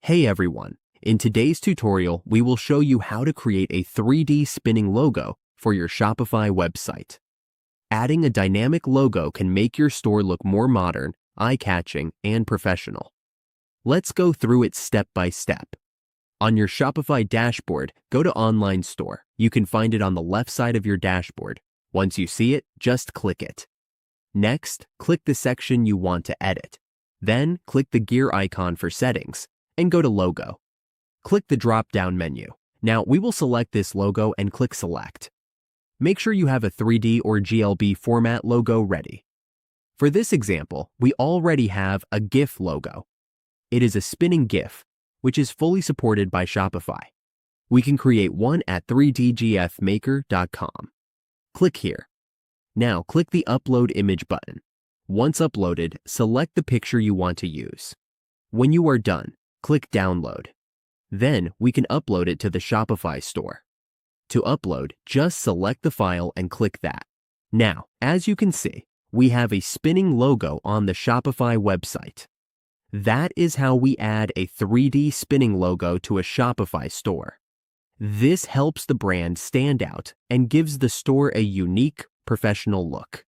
Hey everyone, in today's tutorial, we will show you how to create a 3D spinning logo for your Shopify website. Adding a dynamic logo can make your store look more modern, eye-catching, and professional. Let's go through it step by step. On your Shopify dashboard, go to Online Store. You can find it on the left side of your dashboard. Once you see it, just click it. Next, click the section you want to edit. Then, click the gear icon for settings and go to Logo. Click the drop-down menu. Now, we will select this logo and click Select. Make sure you have a 3D or GLB format logo ready. For this example, we already have a GIF logo. It is a spinning GIF, which is fully supported by Shopify. We can create one at 3dgfmaker.com. Click here. Now, click the Upload Image button. Once uploaded, select the picture you want to use. When you are done, click Download. Then, we can upload it to the Shopify store. To upload, just select the file and click that. Now, as you can see, we have a spinning logo on the Shopify website. That is how we add a 3D spinning logo to a Shopify store. This helps the brand stand out and gives the store a unique, professional look.